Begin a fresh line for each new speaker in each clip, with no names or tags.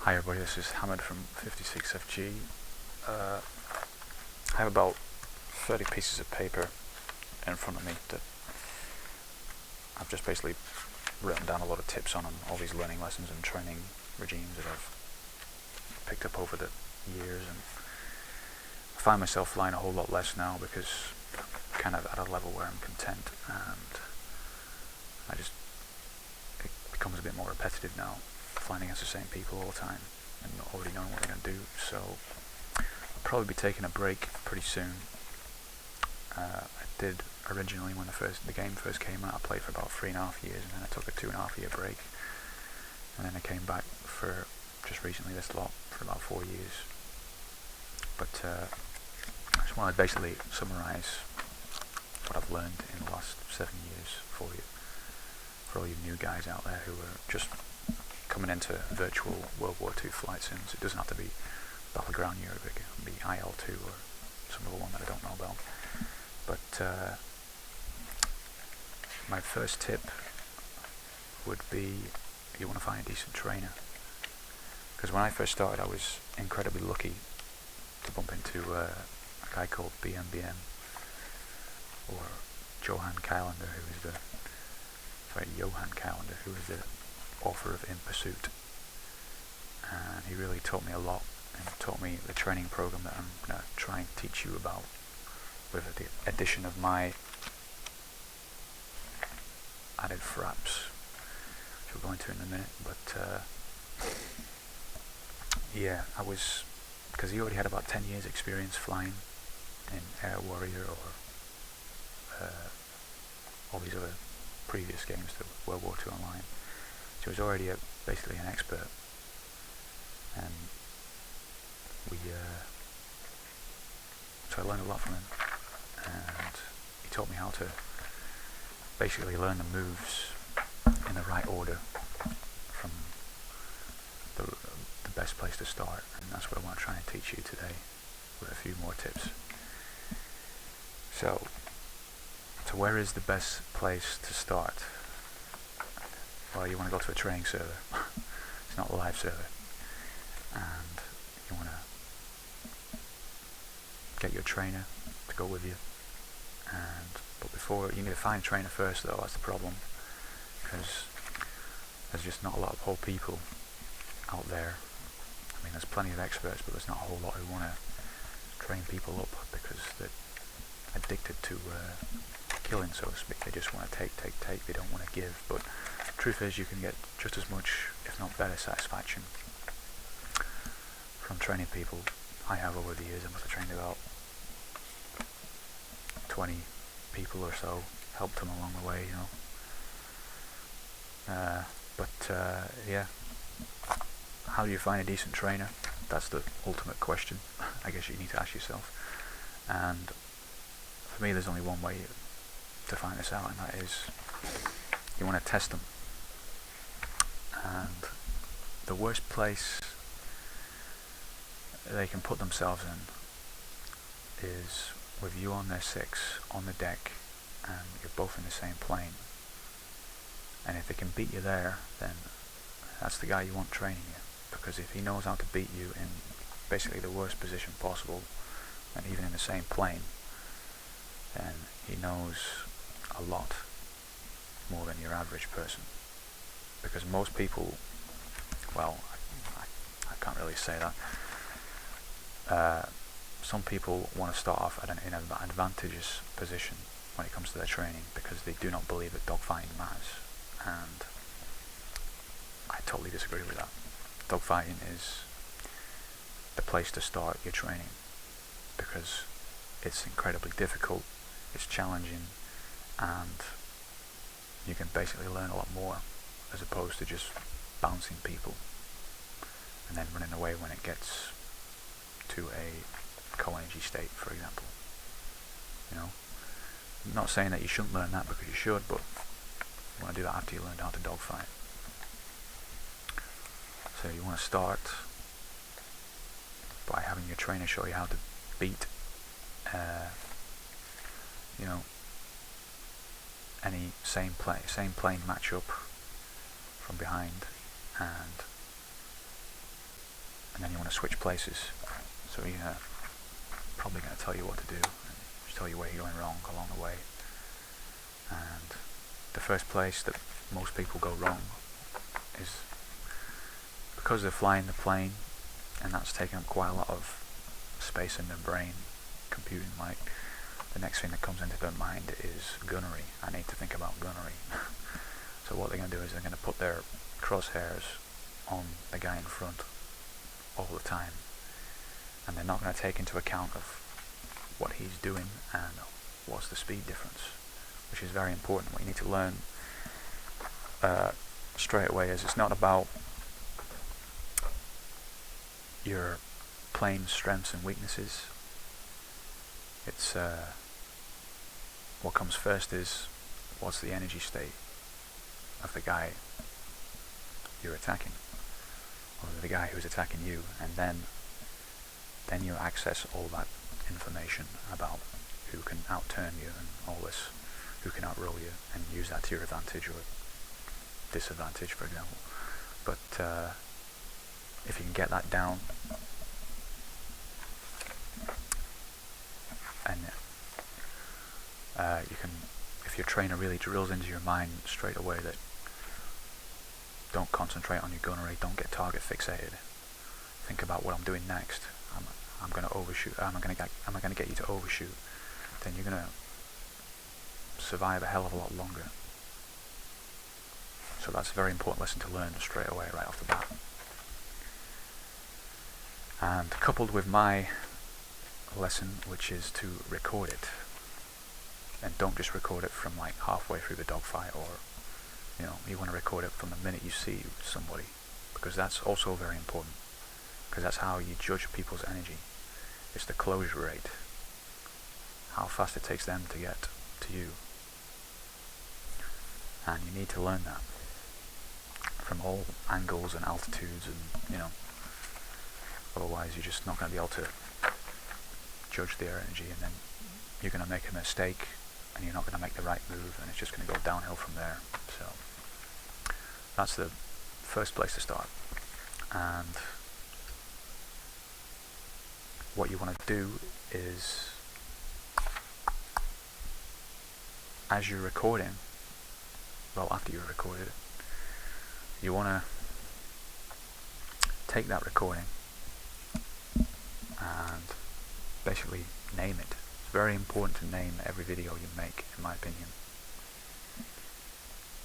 Hi everybody, this is Hammered from 56FG. I have about 30 pieces of paper in front of me that I've just basically written down a lot of tips on all these learning lessons and training regimes that I've picked up over the years, and I find myself flying a whole lot less now because I'm kind of at a level where I'm content, and it becomes a bit more repetitive now, flying against the same people all the time and not already knowing what they're going to do. So I'll probably be taking a break pretty soon. I did originally when the game first came out. I played for about 3.5 years, and then I took a 2.5 year break, and then I came back for just recently this lot for about 4 years. But I just want to basically summarize what I've learned in the last 7 years for you, for all you new guys out there who are just coming into virtual World War II flight sims. It doesn't have to be Battleground Europe, it can be IL-2 or some other one that I don't know about. But my first tip would be you want to find a decent trainer, because when I first started I was incredibly lucky to bump into a guy called BMBM, or Johan Kylander, who is the author of In Pursuit, and he really taught me a lot, and taught me the training program that I'm going to try and teach you about, with the addition of my added fraps, which we'll go into in a minute. But yeah, because he already had about 10 years experience flying in Air Warrior or all these other previous games to World War II Online. So he was already basically an expert, and so I learned a lot from him, and he taught me how to basically learn the moves in the right order from the best place to start, and that's what I want to try and teach you today with a few more tips. So where is the best place to start? Well, you want to go to a training server. It's not a live server, and you want to get your trainer to go with you. But before, you need to find a trainer first, though. That's the problem, because there's just not a lot of whole people out there. I mean, there's plenty of experts, but there's not a whole lot who want to train people up, because they're addicted to killing, so to speak. They just want to take. They don't want to give. But the truth is, you can get just as much, if not better, satisfaction from training people. I have over the years. I must have trained about 20 people or so, helped them along the way, you know. Yeah, how do you find a decent trainer? That's the ultimate question I guess you need to ask yourself. And for me, there's only one way to find this out, and that is you want to test them. And the worst place they can put themselves in is with you on their 6 on the deck, and you're both in the same plane. And if they can beat you there, then that's the guy you want training you, because if he knows how to beat you in basically the worst position possible, and even in the same plane, then he knows a lot more than your average person. Because most people, well, I can't really say that. Some people want to start off in an advantageous position when it comes to their training, because they do not believe that dogfighting matters, and I totally disagree with that. Dogfighting is the place to start your training, because it's incredibly difficult, it's challenging, and you can basically learn a lot more, as opposed to just bouncing people and then running away when it gets to a co-energy state, for example. You know, I'm not saying that you shouldn't learn that, because you should, but you want to do that after you learned how to dogfight. So you want to start by having your trainer show you how to beat you know, any same plane matchup from behind, and and then you want to switch places. So you're probably going to tell you what to do and just tell you where you're going wrong along the way. And the first place that most people go wrong is because they're flying the plane, and that's taking up quite a lot of space in their brain, computing. Like, the next thing that comes into their mind is gunnery. I need to think about gunnery. So what they're going to do is they're going to put their crosshairs on the guy in front all the time, and they're not going to take into account of what he's doing and what's the speed difference, which is very important. What you need to learn straight away is it's not about your plane's strengths and weaknesses. It's what comes first is what's the energy state of the guy you're attacking, or the guy who's attacking you, and then you access all that information about who can outturn you and all this, who can outroll you, and use that to your advantage or disadvantage, for example. But if you can get that down, and you can, if your trainer really drills into your mind straight away that don't concentrate on your gunnery, don't get target fixated, think about what I'm doing next. I'm going to overshoot. Am I going to get you to overshoot? Then you're going to survive a hell of a lot longer. So that's a very important lesson to learn straight away, right off the bat. And coupled with my lesson, which is to record it, and don't just record it from like halfway through the dogfight, or you want to record it from the minute you see somebody, because that's also very important, because that's how you judge people's energy. It's the closure rate, how fast it takes them to get to you, and you need to learn that from all angles and altitudes, and otherwise you're just not going to be able to judge their energy, and then you're going to make a mistake and you're not going to make the right move, and it's just going to go downhill from there. So that's the first place to start. And what you want to do is, as you're recording, well, after you've recorded, you want to take that recording and basically name it. It's very important to name every video you make, in my opinion,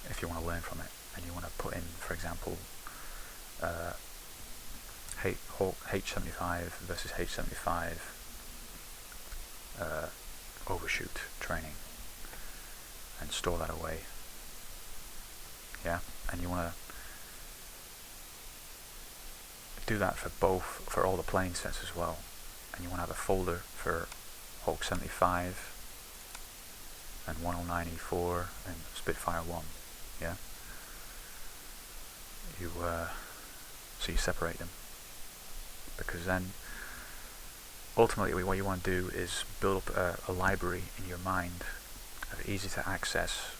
if you want to learn from it. And you want to put in, for example, H75 versus H75 overshoot training, and store that away. Yeah, and you want to do that for all the plane sets as well. And you want to have a folder for Hawk 75 and 109E4 and Spitfire 1. Yeah, so you separate them, because then ultimately what you want to do is build up a library in your mind of easy to access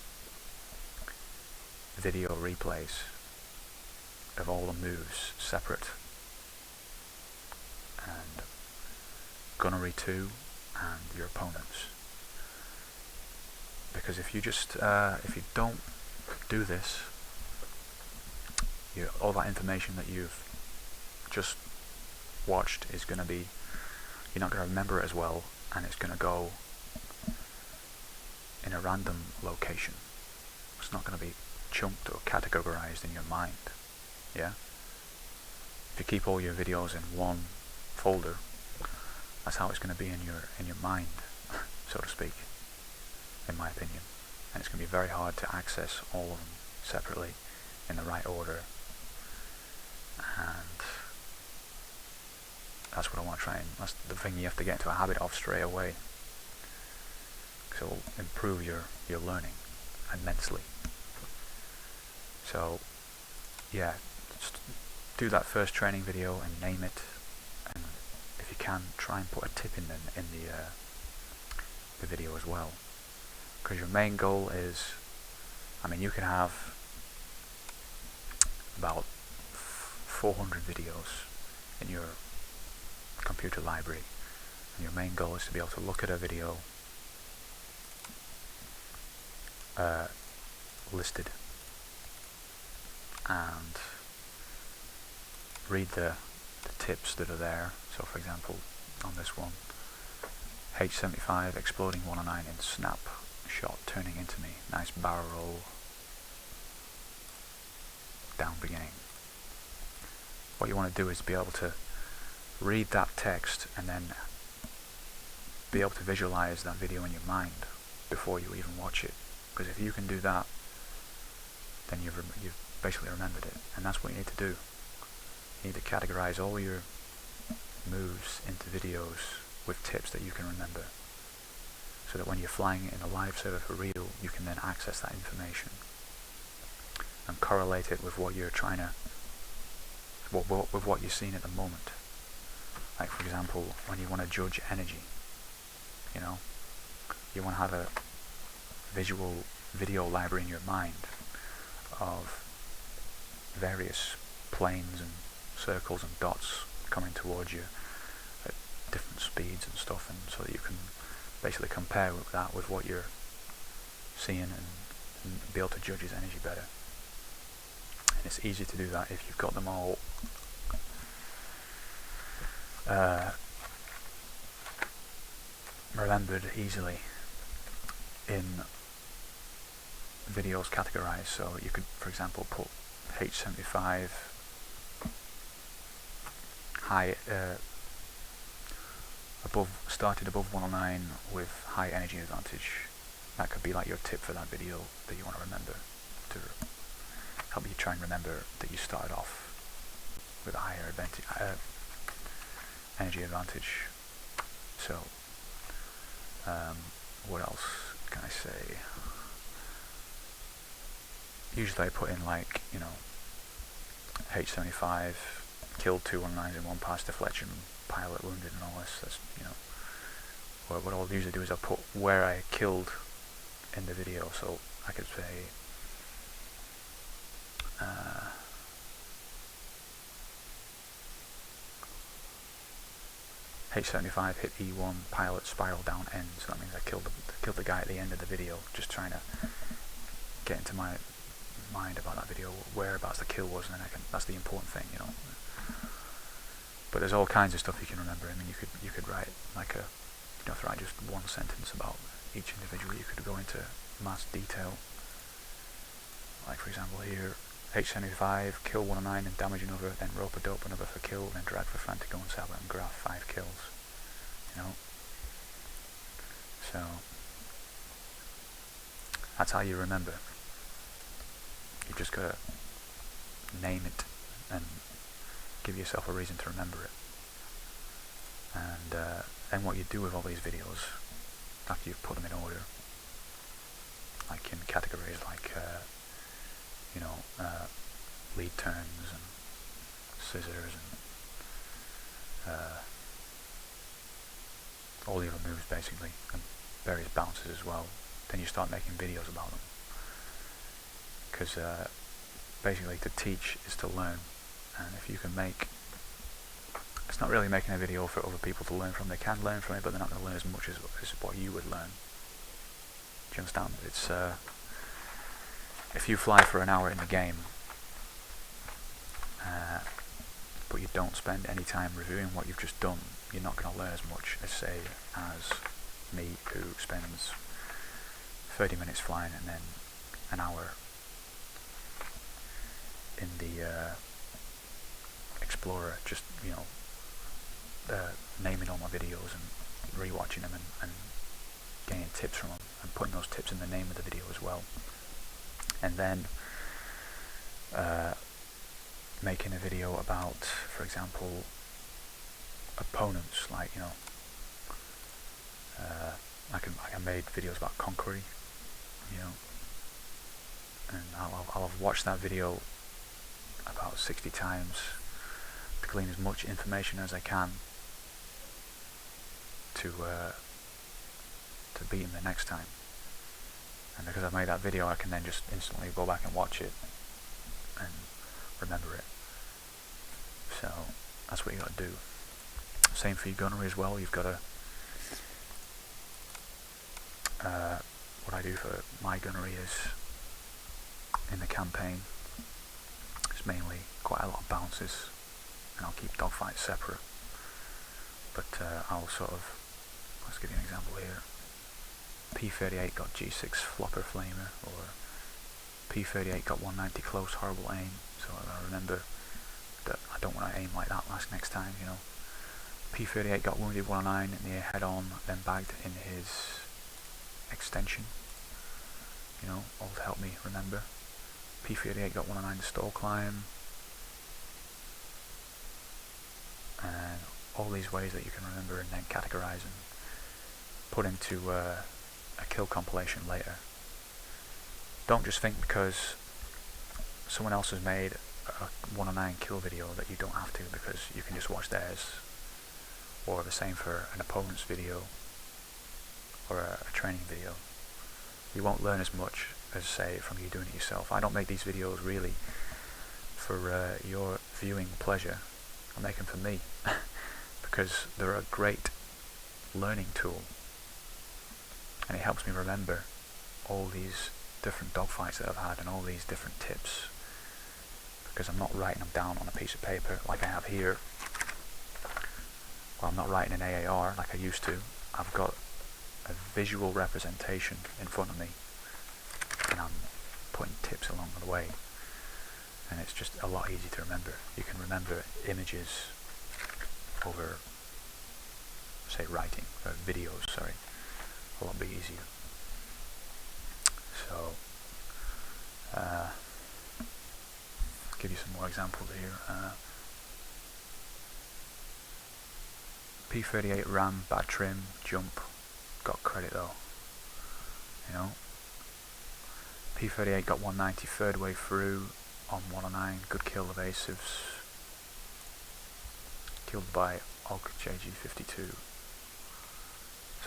video replays of all the moves separate, and gunnery 2 and your opponents. Because if you just if you don't do this, all that information that you've just watched is going to be, you're not going to remember it as well, and it's going to go in a random location. It's not going to be chunked or categorized in your mind. Yeah, if you keep all your videos in one folder, that's how it's going to be in your mind, so to speak, in my opinion. And it's going to be very hard to access all of them separately in the right order. And that's what I want to try, and that's the thing you have to get into a habit of straight away, because it will improve your learning immensely. So yeah, just do that first training video and name it, and if you can, try and put a tip in the video as well, because your main goal is, you can have about 400 videos in your computer library, and your main goal is to be able to look at a video listed and read the tips that are there. So for example, on this one, H75 exploding 109 in snap shot turning into me, nice barrel roll, down beginning. What you want to do is be able to read that text and then be able to visualize that video in your mind before you even watch it, because if you can do that, then you've basically remembered it. And that's what you need to do. You need to categorize all your moves into videos with tips that you can remember, so that when you're flying in a live server for real, you can then access that information and correlate it with what you're trying to, with what you're seeing at the moment. Like for example, when you want to judge energy, you know, you want to have a visual video library in your mind of various planes and circles and dots coming towards you at different speeds and stuff, and so that you can basically compare with that with what you're seeing and be able to judge his energy better. And it's easy to do that if you've got them all remembered easily in videos categorized. So you could, for example, put H75 high started above 109 with high energy advantage. That could be like your tip for that video that you want to remember, to help you try and remember that you started off with a higher energy advantage. So what else can I say? Usually I put in, like, you know, H75 killed 2 109s in one pass, deflection, pilot wounded, and all this. That's, you know, what I'll usually do is I'll put where I killed in the video. So I could say H75 hit E1, pilot spiral down end. So that means I killed the guy at the end of the video. Just trying to get into my mind about that video, whereabouts the kill was, and then that's the important thing, you know. But there's all kinds of stuff you can remember. I mean, you could write like you don't have to write just one sentence about each individual. You could go into mass detail. Like for example here, H75 kill 109 and damage another, then rope a dope another for kill, then drag for fan to go and salvage and graph 5 kills. You know. So that's how you remember. You just gotta name it and give yourself a reason to remember it. And then what you do with all these videos after you've put them in order, like in categories like you know, lead turns and scissors and all the other moves basically, and various bounces as well, then you start making videos about them. Because basically to teach is to learn, and if you can make, it's not really making a video for other people to learn from. They can learn from it, but they're not going to learn as much as what you would learn. Do you understand? It's if you fly for an hour in the game, but you don't spend any time reviewing what you've just done, you're not going to learn as much as, say, as me, who spends 30 minutes flying and then an hour in the Explorer, just, you know, naming all my videos and rewatching them and getting tips from them and putting those tips in the name of the video as well. And then making a video about, for example, opponents, like, you know, I made videos about Conquery, you know, and I'll have watched that video about 60 times to glean as much information as I can to beat him the next time. And because I've made that video, I can then just instantly go back and watch it and remember it. So That's what you got to do. Same for your gunnery as well. You've got to what I do for my gunnery is, in the campaign, it's mainly quite a lot of bounces, and I'll keep dogfights separate. But I'll sort of, let's give you an example here. P38 got G6 flopper flamer, or P38 got 190 close horrible aim, so I remember that I don't want to aim like that next time, you know. P38 got wounded 109 in the air head on, then bagged in his extension, you know, all to help me remember. P38 got 109 stall climb, and all these ways that you can remember and then categorize and put into a kill compilation later. Don't just think because someone else has made a 109 kill video that you don't have to, because you can just watch theirs, or the same for an opponent's video or a training video. You won't learn as much as, say, from you doing it yourself. I don't make these videos really for your viewing pleasure. I make them for me because they're a great learning tool, and it helps me remember all these different dogfights that I've had and all these different tips, because I'm not writing them down on a piece of paper like I have here. Well, I'm not writing an AAR like I used to. I've got a visual representation in front of me, and I'm putting tips along the way, and it's just a lot easier to remember. You can remember images over, say, writing, or videos, sorry, a lot bit easier. So, I'll give you some more examples here. P38 ram, bad trim, jump, got credit though, you know. P38 got 190 third way through on 109, good kill, evasives, killed by Og JG52.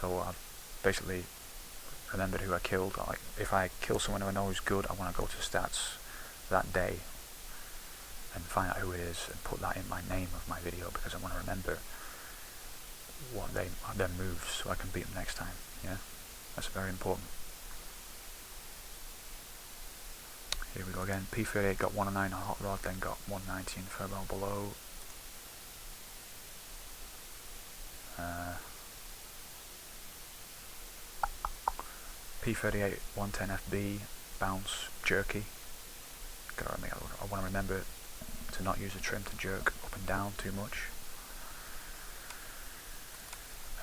So I've basically remembered who I killed. Like, if I kill someone who I know is good, I want to go to stats that day and find out who it is and put that in my name of my video, because I want to remember what their moves, so I can beat them next time. Yeah, that's very important. Here we go again. P38 got 109 on hot rod, then got 190 in furbow below. P38 110 FB, bounce, jerky. I want to remember to not use a trim to jerk up and down too much.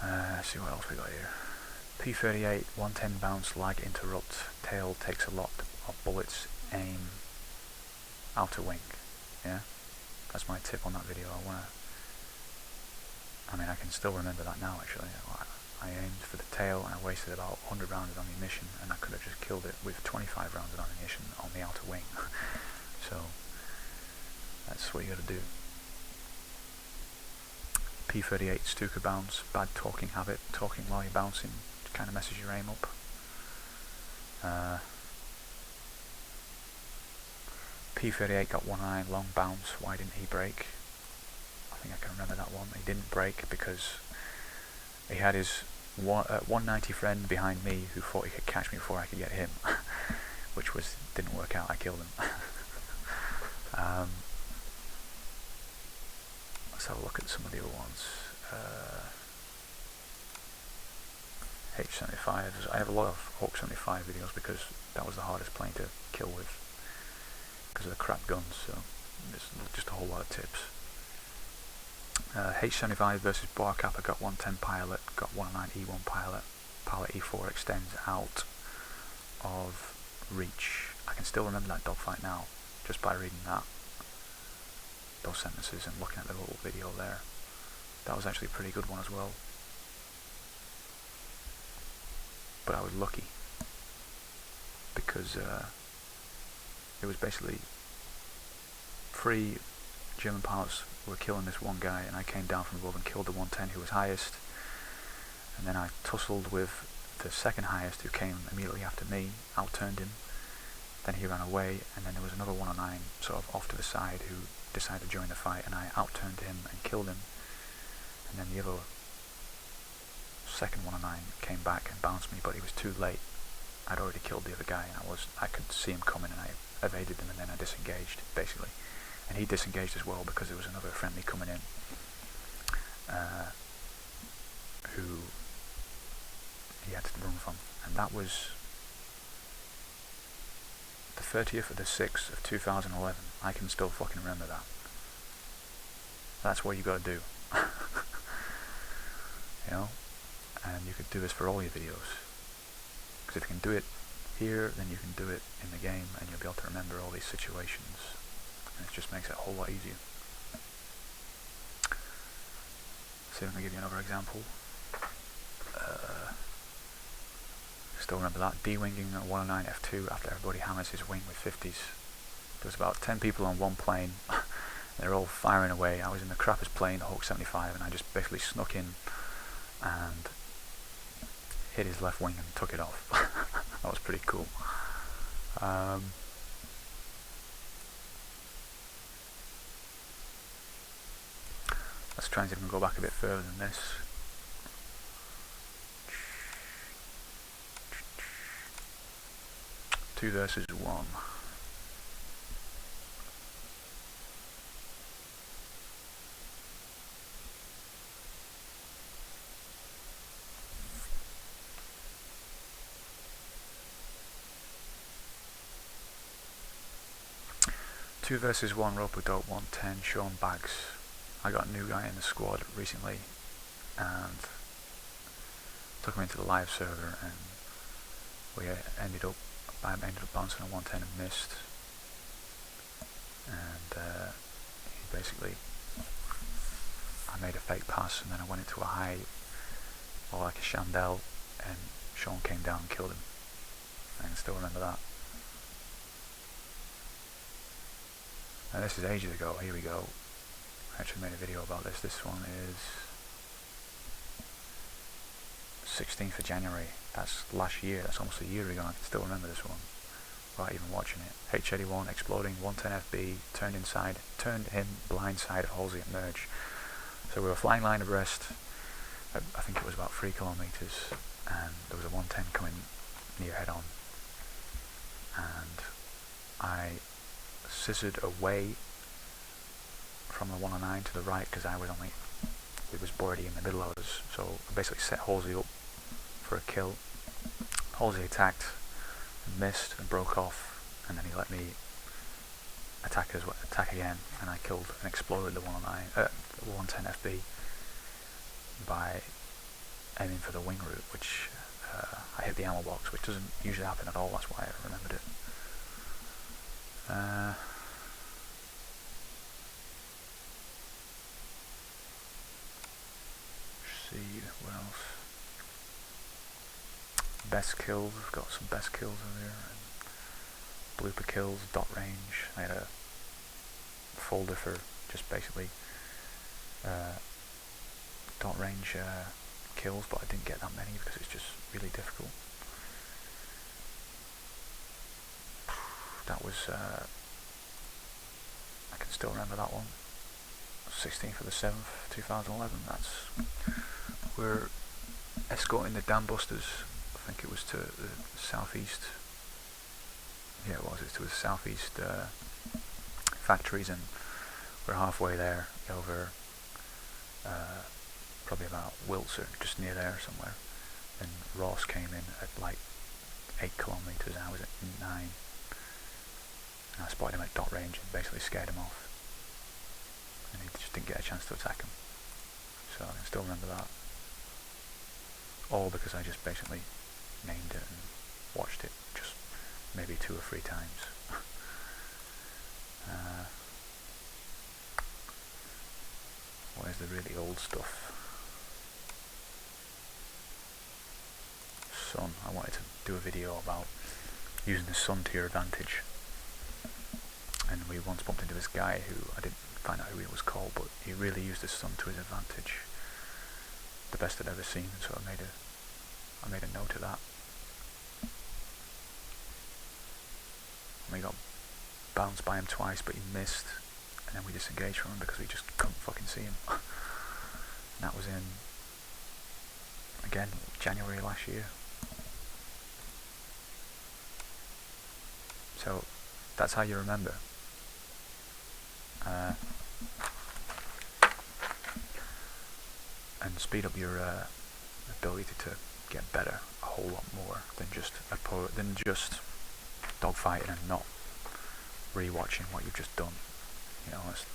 Let's see what else we got here. P38 110 bounce, lag, interrupt, tail takes a lot of bullets, aim, outer wing. Yeah, that's my tip on that video. I can still remember that now actually. I aimed for the tail and I wasted about 100 rounds of ammunition, and I could have just killed it with 25 rounds of ammunition on the outer wing. So that's what you got to do. P38 Stuka bounce, bad talking habit, talking while you're bouncing kind of messes your aim up. P38 got 109 long bounce, why didn't he break? I think I can remember that one. He didn't break because he had his 190 friend behind me who thought he could catch me before I could get him, which didn't work out. I killed him. Let's have a look at some of the other ones. H75s. I have a lot of Hawk 75 videos because that was the hardest plane to kill with because of the crap guns. So there's just a whole lot of tips. H75 versus bar kappa, got 110 pilot, got 109 E1 pilot. Pilot E4 extends out of reach. I can still remember that dogfight now just by reading those sentences and looking at the little video there. That was actually a pretty good one as well. But I was lucky because it was basically 3 German pilots were killing this one guy, and I came down from above and killed the 110 who was highest, and then I tussled with the second highest who came immediately after me, outturned him, then he ran away, and then there was another 109 sort of off to the side who decided to join the fight, and I outturned him and killed him. And then the other second 109 came back and bounced me, but he was too late. I'd already killed the other guy, and I could see him coming, and I evaded him, and then I disengaged, basically. And he disengaged as well because there was another friendly coming in, who he had to run from. And that was the 30th of the 6th of 2011. I can still fucking remember that. That's what you gotta do. You know? And you could do this for all your videos. Because if you can do it here, then you can do it in the game, and you'll be able to remember all these situations. And it just makes it a whole lot easier. See if I can give you another example. Still remember that. D-winging at 109 F2 after everybody hammers his wing with 50s. There was about 10 people on one plane. They're all firing away. I was in the crappiest plane, the Hawk 75, and I just basically snuck in and hit his left wing and took it off. That was pretty cool. Let's try and see if we can go back a bit further than this. 2 versus 1. Two versus 1, Roper Dog 110, Sean Baggs. I got a new guy in the squad recently and took him into the live server, and we ended up bouncing a 110 and missed. And he basically, I made a fake pass, and then I went into a high, or like a chandelle, and Sean came down and killed him. I can still remember that. And this is ages ago. Here we go. I actually made a video about this. This one is 16th of January. That's last year. That's almost a year ago. I can still remember this one without even watching it. H81 exploding, 110 FB, turned him blindside at Halsey at merge. So we were flying line abreast. I think it was about 3 kilometers, and there was a 110 coming near head on, and I scissored away from the 109 to the right because it was already in the middle of us. So I basically set Halsey up for a kill. Halsey attacked and missed and broke off, and then he let me attack again, and I killed and exploded the 110 FB by aiming for the wing route, which I hit the ammo box, which doesn't usually happen at all. That's why I remembered it. See what else. Best kills. I've got some best kills over here. And blooper kills, dot range. I had a folder for just basically dot range kills, but I didn't get that many because it's just really difficult. That was, I can still remember that one. 16th of the 7th, 2011. We're escorting the dam busters. I think it was to the southeast. Yeah, it was. It's to the southeast factories, and we're halfway there over probably about Wilts or just near there somewhere. And Ross came in at like 8 kilometers, and I was at 9. And I spotted him at dot range and basically scared him off. And he just didn't get a chance to attack him. So I can still remember that. All because I just basically named it and watched it just maybe 2 or 3 times. What is the really old stuff? Sun. I wanted to do a video about using the sun to your advantage. And we once bumped into this guy who, I didn't find out who he was called, but he really used the sun to his advantage. The best I'd ever seen, so I made a note of that. And we got bounced by him twice, but he missed, and then we disengaged from him because we just couldn't fucking see him. And that was in, again, January last year. So that's how you remember. And speed up your ability to get better a whole lot more than just dogfighting and not rewatching what you've just done. You know, it's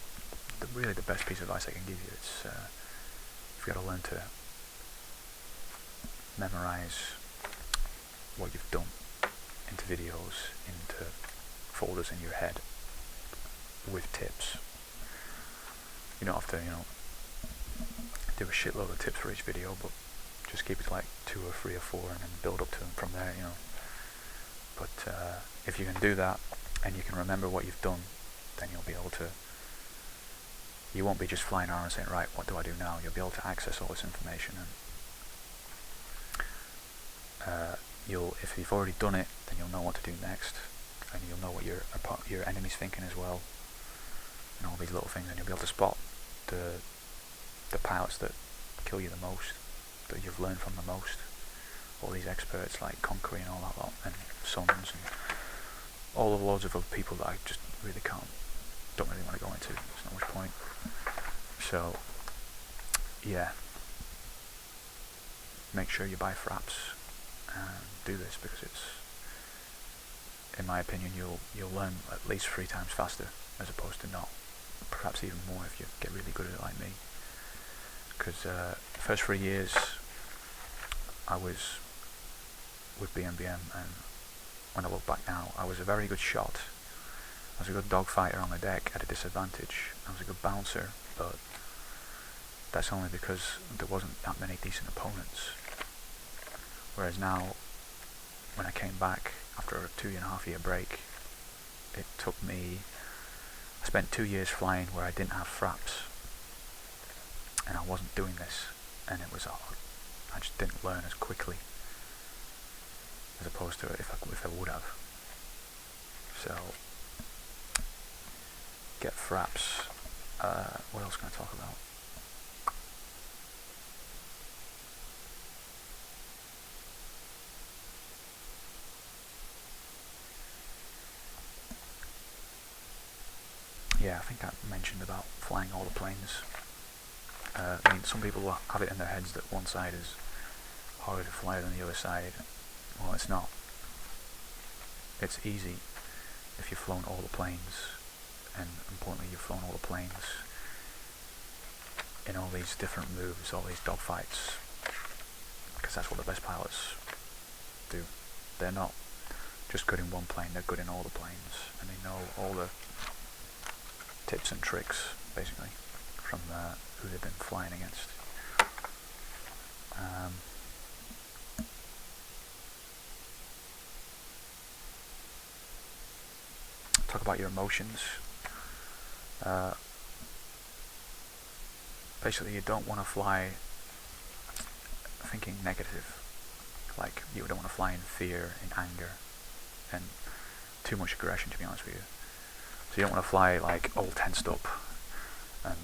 really the best piece of advice I can give you. It's you've got to learn to memorize what you've done into videos, into folders in your head with tips. You don't have to, do a shitload of tips for each video, but just keep it to like 2 or 3 or 4 and then build up to them from there, But if you can do that and you can remember what you've done, then you'll be able to, you won't be just flying around and saying, right, what do I do now? You'll be able to access all this information, and if you've already done it, then you'll know what to do next, and you'll know what your enemy's thinking as well, and all these little things, and you'll be able to spot the pilots that kill you the most, that you've learned from the most, all these experts like Conquery and all that lot, and Sons, and all the loads of other people that I just really don't really want to go into. There's not much point. So yeah, make sure you buy fraps and do this, because it's, in my opinion, you'll learn at least 3 times faster as opposed to not, perhaps even more if you get really good at it like me. Because the first 3 years I was with BMBM, and when I look back now, I was a very good shot. I was a good dogfighter on the deck at a disadvantage. I was a good bouncer, but that's only because there wasn't that many decent opponents. Whereas now, when I came back after a 2.5 year break, it took me, I spent 2 years flying where I didn't have fraps, and I wasn't doing this, and it was I just didn't learn as quickly as opposed to if I would have. So get fraps. What else can I talk about? Yeah, I think I mentioned about flying all the planes. I mean, some people have it in their heads that one side is harder to fly than the other side. Well, it's not. It's easy if you've flown all the planes, and importantly, you've flown all the planes in all these different moves, all these dogfights, because that's what the best pilots do. They're not just good in one plane, they're good in all the planes, and they know all the tips and tricks, basically, from who they've been flying against. Talk about your emotions. Basically, you don't want to fly thinking negative. Like, you don't want to fly in fear, in anger, and too much aggression, to be honest with you. So you don't want to fly like all tensed up and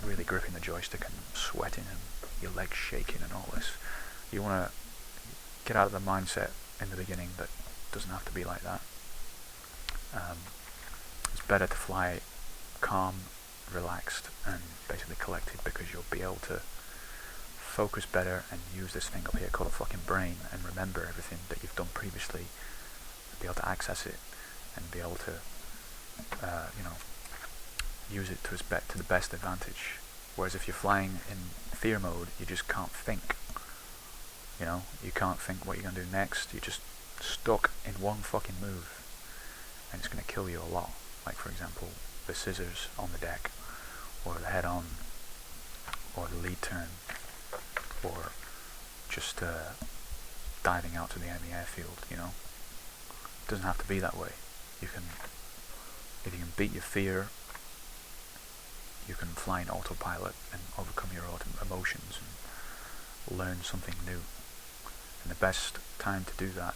really gripping the joystick and sweating and your legs shaking and all this. You want to get out of the mindset in the beginning that doesn't have to be like that. It's better to fly calm, relaxed, and basically collected, because you'll be able to focus better and use this thing up here called a fucking brain and remember everything that you've done previously, and be able to access it and be able to use it to the best advantage. Whereas if you're flying in fear mode, you just can't think. You can't think what you're going to do next. You're just stuck in one fucking move, and it's going to kill you a lot. Like, for example, the scissors on the deck, or the head on, or the lead turn, or just diving out to the enemy airfield. It doesn't have to be that way. If you can beat your fear, you can fly in autopilot and overcome your emotions and learn something new. And the best time to do that,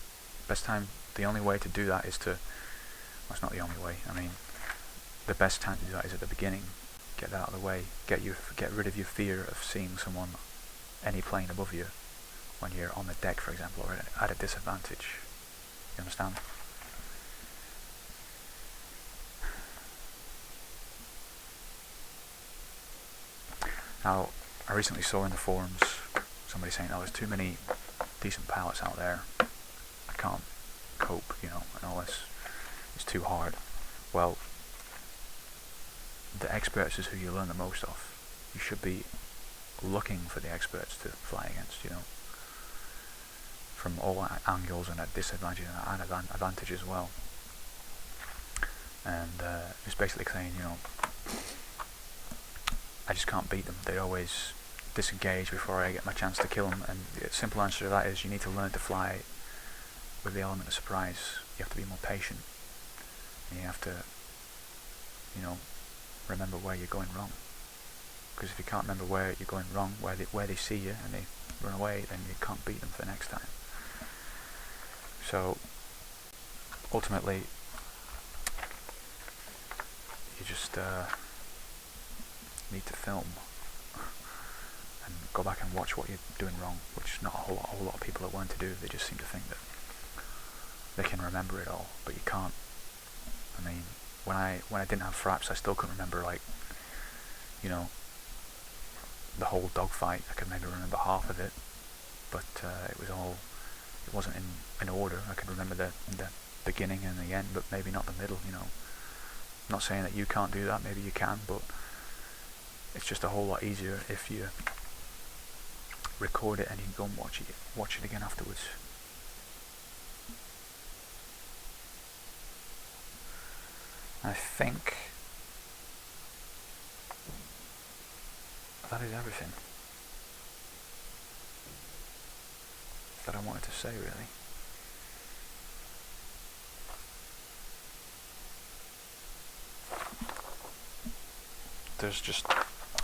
the only way to do that is to, well, it's not the only way, I mean, the best time to do that is at the beginning. Get that out of the way. Get rid of your fear of seeing someone any plane above you when you're on the deck, for example, or at a disadvantage. You understand? Now, I recently saw in the forums somebody saying, "Oh, there's too many decent pilots out there. I can't cope, you know, and all this. It's too hard." Well, the experts is who you learn the most of. You should be looking for the experts to fly against, you know, from all angles, and at disadvantage and advantage as well. And it's basically saying, you know, I just can't beat them. They always disengage before I get my chance to kill them. And the simple answer to that is you need to learn to fly with the element of surprise. You have to be more patient. And you have to, you know, remember where you're going wrong. Because if you can't remember where you're going wrong, where they see you and they run away, then you can't beat them for the next time. So ultimately, you just need to film and go back and watch what you're doing wrong, which not a whole lot of people are willing to do. They just seem to think that they can remember it all, but you can't. I mean, when I didn't have fraps, I still couldn't remember, like, you know, the whole dogfight. I could maybe remember half of it, but it wasn't in order. I could remember the beginning and the end, but maybe not the middle, you know. I'm not saying that you can't do that, maybe you can, but it's just a whole lot easier if you record it and you go and watch it again afterwards. I think that is everything that I wanted to say, really.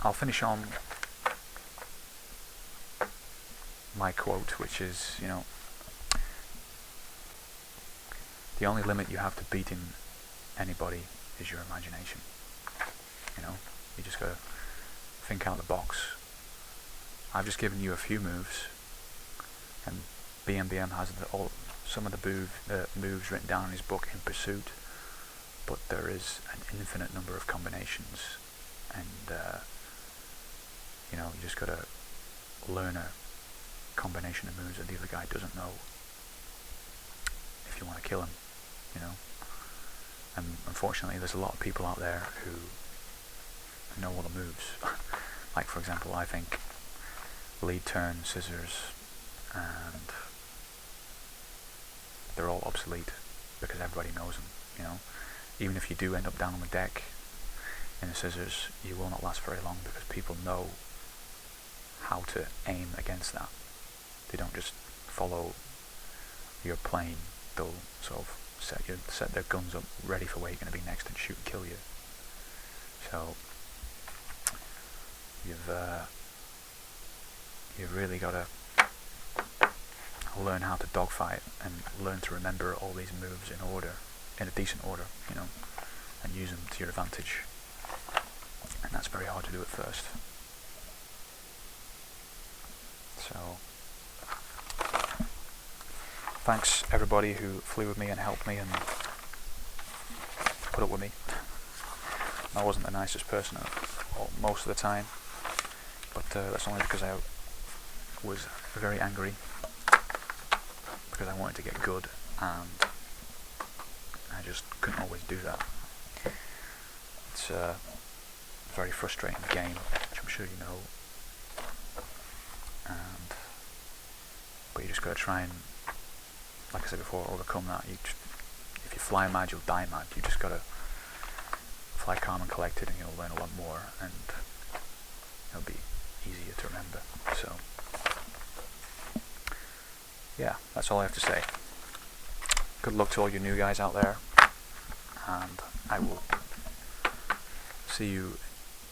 I'll finish on my quote, which is, you know, the only limit you have to beating anybody is your imagination. You know, you just gotta think out the box. I've just given you a few moves, and BMBM has some of the moves written down in his book In Pursuit, but there is an infinite number of combinations, and you know, you just gotta learn a combination of moves that the other guy doesn't know if you want to kill him, you know. And unfortunately, there's a lot of people out there who know all the moves. Like, for example, I think lead turn, scissors, and they're all obsolete because everybody knows them, you know. Even if you do end up down on the deck in the scissors, you will not last very long because people know how to aim against that. They don't just follow your plane. They'll sort of set their guns up ready for where you're going to be next and shoot and kill you. So you've really got to learn how to dogfight and learn to remember all these moves in order, in a decent order, you know, and use them to your advantage. And that's very hard to do at first. So thanks everybody who flew with me and helped me and put up with me. I wasn't the nicest person most of the time, but that's only because I was very angry because I wanted to get good, and I just couldn't always do that. It's a very frustrating game, which I'm sure you know, but you just got to try and, like I said before, overcome that. If you fly mad, you'll die mad. You just got to fly calm and collected, and you'll learn a lot more, and it'll be easier to remember. So yeah, that's all I have to say. Good luck to all you new guys out there, and I will see you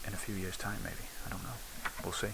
in a few years' time, maybe. I don't know. We'll see.